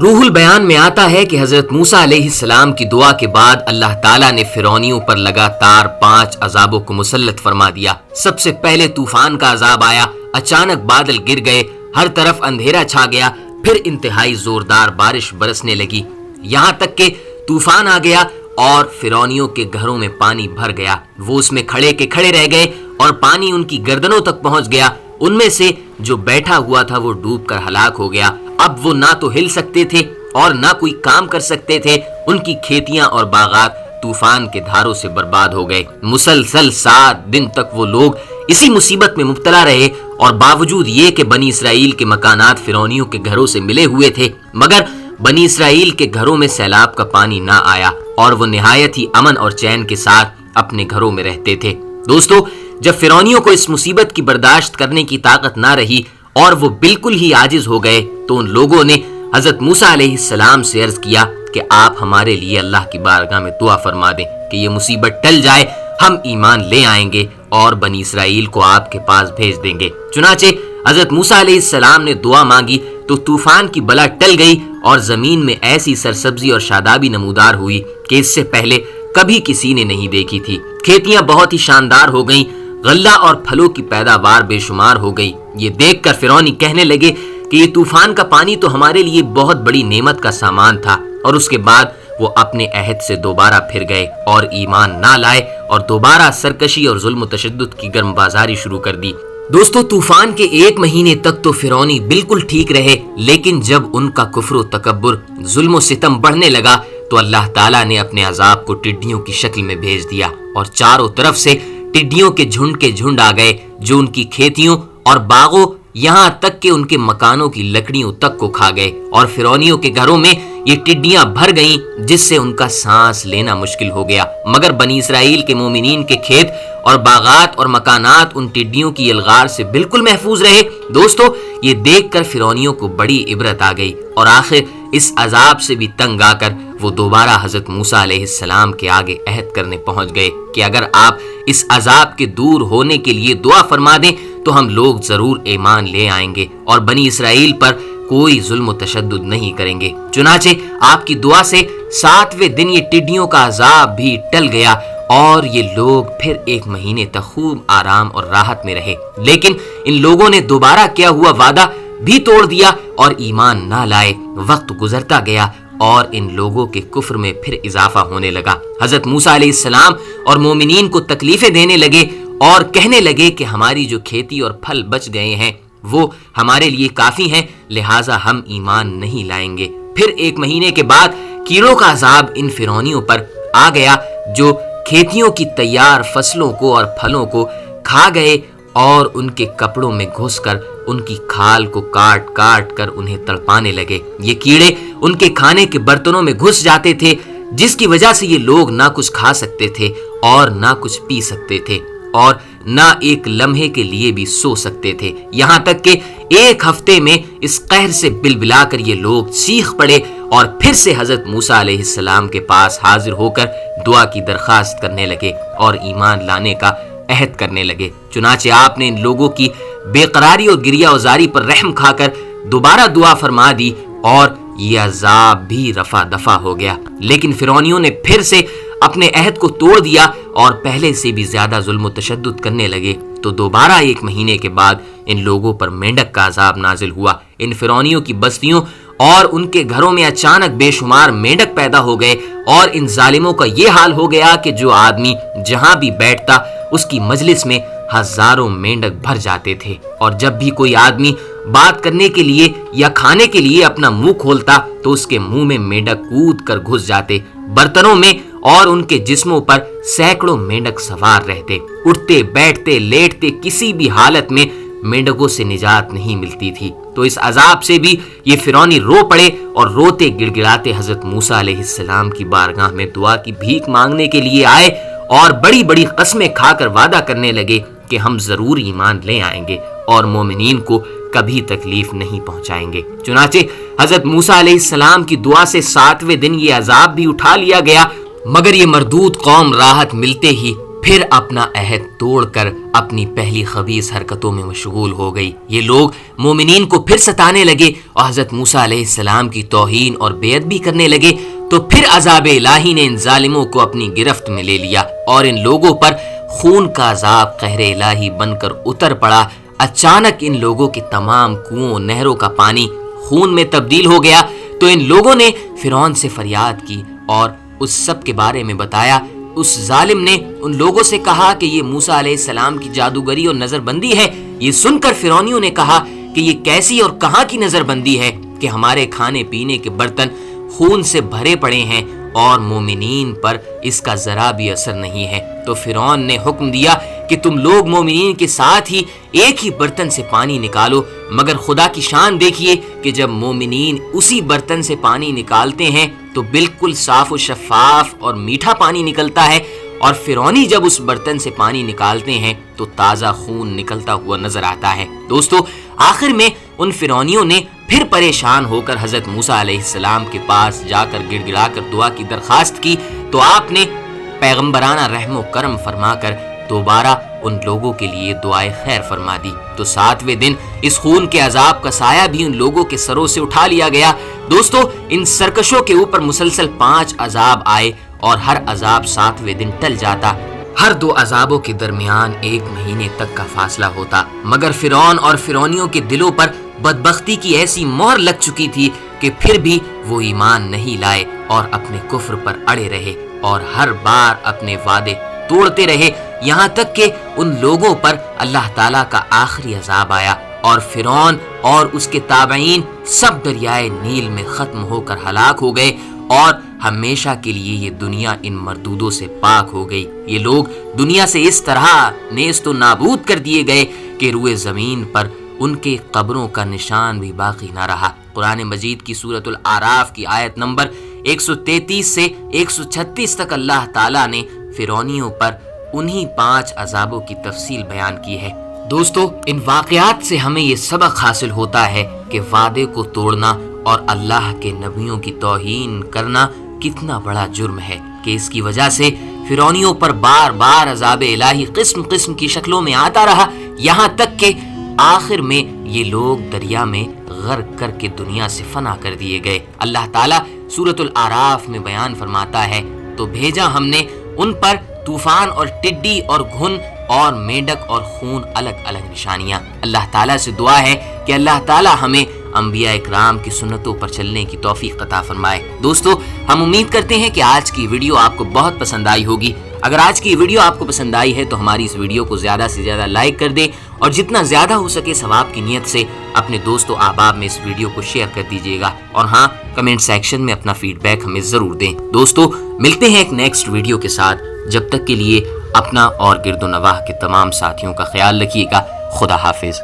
روح البیان میں آتا ہے کہ حضرت موسیٰ علیہ السلام کی دعا کے بعد اللہ تعالیٰ نے فرعونیوں پر لگاتار 5 عذابوں کو مسلط فرما دیا۔ سب سے پہلے طوفان کا عذاب آیا، اچانک بادل گر گئے، ہر طرف اندھیرا چھا گیا، پھر انتہائی زوردار بارش برسنے لگی، یہاں تک کہ طوفان آ گیا اور فرعونیوں کے گھروں میں پانی بھر گیا۔ وہ اس میں کھڑے کے کھڑے رہ گئے اور پانی ان کی گردنوں تک پہنچ گیا۔ ان میں سے جو بیٹھا ہوا تھا وہ ڈوب کر ہلاک ہو گیا۔ اب وہ نہ تو ہل سکتے تھے اور نہ کوئی کام کر سکتے تھے۔ ان کی کھیتیاں اور باغات طوفان کے دھاروں سے برباد ہو گئے۔ مسلسل 7 دن تک وہ لوگ اسی مصیبت میں مبتلا رہے، اور باوجود یہ کہ بنی اسرائیل کے مکانات فرعونیوں کے گھروں سے ملے ہوئے تھے، مگر بنی اسرائیل کے گھروں میں سیلاب کا پانی نہ آیا اور وہ نہایت ہی امن اور چین کے ساتھ اپنے گھروں میں رہتے تھے۔ دوستو، جب فرعونیوں کو اس مصیبت کی برداشت کرنے کی طاقت نہ رہی اور وہ بالکل ہی عاجز ہو گئے، تو ان لوگوں نے حضرت موسیٰ علیہ السلام سے عرض کیا کہ آپ ہمارے لیے اللہ کی بارگاہ میں دعا فرما دیں کہ یہ مصیبت ٹل جائے، ہم ایمان لے آئیں گے اور بنی اسرائیل کو آپ کے پاس بھیج دیں گے۔ چنانچہ حضرت موسیٰ علیہ السلام نے دعا مانگی تو طوفان کی بلا ٹل گئی اور زمین میں ایسی سرسبزی اور شادابی نمودار ہوئی کہ اس سے پہلے کبھی کسی نے نہیں دیکھی تھی۔ کھیتیاں بہت ہی شاندار ہو گئیں، غلہ اور پھلوں کی پیداوار بے شمار ہو گئی۔ یہ دیکھ کر فرعونی کہنے لگے کہ یہ طوفان کا پانی تو ہمارے لیے بہت بڑی نعمت کا سامان تھا، اور اس کے بعد وہ اپنے عہد سے دوبارہ پھر گئے اور ایمان نہ لائے اور دوبارہ سرکشی اور ظلم و تشدد کی گرم بازاری شروع کر دی۔ دوستو، طوفان کے 1 مہینے تک تو فرعونی بالکل ٹھیک رہے، لیکن جب ان کا کفر و تکبر، ظلم و ستم بڑھنے لگا تو اللہ تعالیٰ نے اپنے عذاب کو ٹڈیوں کی شکل میں بھیج دیا، اور چاروں طرف سے ٹڈیوں کے جھنڈ آ گئے جو ان کی کھیتیوں اور باغوں، یہاں تک کہ ان کے مکانوں کی لکڑیوں تک کو کھا گئے، اور فرعونیوں کے گھروں میں یہ ٹڈیاں بھر گئیں جس سے ان کا سانس لینا مشکل ہو گیا۔ مگر بنی اسرائیل کے مومنین کے کھیت اور باغات اور مکانات ان ٹڈیوں کی الغار سے بالکل محفوظ رہے۔ دوستو، یہ دیکھ کر فرعونیوں کو بڑی عبرت آ گئی، اور آخر اس عذاب سے بھی تنگ آ کر وہ دوبارہ حضرت موسیٰ علیہ السلام کے آگے عہد کرنے پہنچ گئے کہ اگر آپ اس عذاب کے دور ہونے کے لیے دعا فرما دیں تو ہم لوگ ضرور ایمان لے آئیں گے اور بنی اسرائیل پر کوئی ظلم و تشدد نہیں کریں گے۔ چنانچہ آپ کی دعا سے 7ویں دن یہ ٹڈیوں کا عذاب بھی ٹل گیا اور یہ لوگ پھر 1 مہینے تک خوب آرام اور راحت میں رہے۔ لیکن ان لوگوں نے دوبارہ کیا ہوا وعدہ بھی توڑ دیا اور ایمان نہ لائے۔ وقت گزرتا گیا اور ان لوگوں کے کفر میں پھر اضافہ ہونے لگا۔ حضرت موسیٰ علیہ السلام اور مومنین کو تکلیفیں دینے لگے اور کہنے لگے کہ ہماری جو کھیتی اور پھل بچ گئے ہیں وہ ہمارے لیے کافی ہیں، لہٰذا ہم ایمان نہیں لائیں گے۔ پھر 1 مہینے کے بعد کیڑوں کا عذاب ان فرعونیوں پر آ گیا جو کھیتیوں کی تیار فصلوں کو اور پھلوں کو کھا گئے اور ان کے کپڑوں میں گھس کر ان کی کھال کو کاٹ کاٹ کر انہیں تڑپانے لگے۔ یہ کیڑے ان کے کھانے کے برتنوں میں گھس جاتے تھے، جس کی وجہ سے یہ لوگ نہ کچھ کھا سکتے تھے اور نہ کچھ پی سکتے تھے اور نہ ایک لمحے کے لیے بھی سو سکتے تھے، یہاں تک کہ 1 ہفتے میں اس قہر سے بلبلا کر یہ لوگ چیخ پڑے اور پھر سے حضرت موسیٰ علیہ السلام کے پاس حاضر ہو کر دعا کی درخواست کرنے لگے اور ایمان لانے کا عہد کرنے لگے۔ چنانچہ آپ نے ان لوگوں کی بے قراری اور گریہ وزاری پر رحم کھا کر دوبارہ دعا فرما دی اور یہ عذاب بھی رفع دفع ہو گیا۔ لیکن فرعونیوں نے پھر سے اپنے عہد کو توڑ دیا اور پہلے سے بھی زیادہ ظلم و تشدد کرنے لگے، تو دوبارہ 1 مہینے کے بعد ان لوگوں پر مینڈک کا عذاب نازل ہوا۔ ان فرعونیوں کی بستیوں اور ان کے گھروں میں اچانک بے شمار مینڈک پیدا ہو گئے، اور ان ظالموں کا یہ حال ہو گیا کہ جو آدمی جہاں بھی بیٹھتا اس کی مجلس میں ہزاروں مینڈک بھر جاتے تھے، اور جب بھی کوئی آدمی بات کرنے کے لیے یا کھانے کے لیے اپنا منہ کھولتا تو اس کے منہ میں مینڈک کود کر گھس جاتے۔ برتنوں میں اور ان کے جسموں پر سینکڑوں مینڈک سوار رہتے، اٹھتے بیٹھتے لیٹتے کسی بھی حالت میں مینڈکوں سے نجات نہیں ملتی تھی۔ تو اس عذاب سے بھی یہ فرعونی رو پڑے اور روتے گڑ گڑاتے حضرت موسیٰ علیہ السلام کی بارگاہ میں دعا کی بھیک مانگنے کے لیے آئے اور بڑی بڑی قسمیں کھا کر وعدہ کرنے لگے کہ ہم ضرور ایمان لے آئیں گے اور مومنین کو کبھی تکلیف نہیں پہنچائیں گے۔ چنانچہ حضرت موسیٰ علیہ السلام کی دعا سے 7ویں دن یہ عذاب بھی اٹھا لیا گیا، مگر یہ مردود قوم راحت ملتے ہی پھر اپنا عہد توڑ کر اپنی پہلی خبیث حرکتوں میں مشغول ہو گئی۔ یہ لوگ مومنین کو پھر ستانے لگے اور حضرت موسیٰ علیہ السلام کی توہین اور بے ادبی کرنے لگے، تو پھر عذاب الہی نے ان ظالموں کو اپنی گرفت میں لے لیا اور ان لوگوں پر خون کا عذاب قہر الہی بن کر اتر پڑا۔ اچانک ان لوگوں کے تمام کنووں نہروں کا پانی خون میں تبدیل ہو گیا، تو ان لوگوں نے فرعون سے فریاد کی اور اس سب کے بارے میں بتایا۔ اس ظالم نے ان لوگوں سے کہا کہ یہ موسیٰ علیہ السلام کی جادوگری اور نظر بندی ہے۔ یہ سن کر فرعونیوں نے کہا کہ یہ کیسی اور کہاں کی نظر بندی ہے کہ ہمارے کھانے پینے کے برتن خون سے بھرے پڑے ہیں اور مومنین پر اس کا ذرا بھی اثر نہیں ہے۔ تو فرعون نے حکم دیا کہ تم لوگ مومنین کے ساتھ ہی ایک ہی برتن سے پانی نکالو، مگر خدا کی شان دیکھیے کہ جب مومنین اسی برتن سے پانی نکالتے ہیں تو بالکل صاف و شفاف اور میٹھا پانی نکلتا ہے، اور فرعونی جب اس برتن سے پانی نکالتے ہیں تو تازہ خون نکلتا ہوا نظر آتا ہے۔ دوستو، آخر میں ان فرعونیوں نے پھر پریشان ہو کر حضرت موسیٰ علیہ السلام کے پاس جا کر گڑ گڑا کر دعا کی درخواست کی، تو آپ نے پیغمبرانہ رحم و کرم فرما کر دوبارہ ان لوگوں کے لیے دعائے خیر فرما دی۔ تو 7ویں دن اس خون کے عذاب کا سایہ بھی ان لوگوں کے سروں سے اٹھا لیا گیا۔ دوستو، ان سرکشوں کے اوپر مسلسل 5 عذاب آئے اور ہر عذاب 7ویں دن ٹل جاتا۔ ہر 2 عذابوں کے درمیان 1 مہینے تک کا فاصلہ ہوتا، مگر فرعون اور فرعونیوں کے دلوں پر بدبختی کی ایسی مہر لگ چکی تھی کہ پھر بھی وہ ایمان نہیں لائے اور اپنے کفر پر اڑے رہے اور ہر بار اپنے وعدے توڑتے رہے، یہاں تک کہ ان لوگوں پر اللہ تعالیٰ کا آخری عذاب آیا اور فرعون اور اس کے تابعین سب دریائے نیل میں ختم ہو کر ہلاک ہو گئے اور ہمیشہ کے لیے یہ دنیا ان مردودوں سے پاک ہو گئی۔ یہ لوگ دنیا سے اس طرح نیست و نابود کر دیے گئے کہ روئے زمین پر ان کے قبروں کا نشان بھی باقی نہ رہا۔ قرآن مجید کی سورۃ الاعراف کی آیت نمبر 133 سے 136 تک اللہ تعالیٰ نے فرعونیوں پر انہی 5 عذابوں کی تفصیل بیان کی ہے۔ دوستو، ان واقعات سے ہمیں یہ سبق حاصل ہوتا ہے کہ وعدے کو توڑنا اور اللہ کے نبیوں کی توہین کرنا کتنا بڑا جرم ہے، کہ اس کی وجہ سے فرعونیوں پر بار بار عذاب الہی قسم قسم کی شکلوں میں آتا رہا، یہاں تک کہ آخر میں یہ لوگ دریا میں غرق کر کے دنیا سے فنا کر دیے گئے۔ اللہ تعالیٰ سورۃ الاعراف میں بیان فرماتا ہے، تو بھیجا ہم نے ان پر طوفان اور ٹڈی اور گھن اور میڈک اور خون، الگ الگ نشانیاں۔ اللہ تعالیٰ سے دعا ہے کہ اللہ تعالیٰ ہمیں انبیاء اکرام کی سنتوں پر چلنے کی توفیق عطا فرمائے۔ دوستو، ہم امید کرتے ہیں کہ آج کی ویڈیو آپ کو بہت پسند آئی ہوگی۔ اگر آج کی ویڈیو آپ کو پسند آئی ہے تو ہماری اس ویڈیو کو زیادہ سے زیادہ لائک کر دیں اور جتنا زیادہ ہو سکے ثواب کی نیت سے اپنے دوست و احباب میں اس ویڈیو کو شیئر کر دیجیے گا، اور ہاں، کمنٹ سیکشن میں اپنا فیڈ بیک ہمیں ضرور دیں۔ دوستو، ملتے ہیں ایک نیکسٹ ویڈیو کے ساتھ، جب تک کے لیے اپنا اور گرد و نواح کے تمام ساتھیوں کا خیال رکھیے گا۔ خدا حافظ۔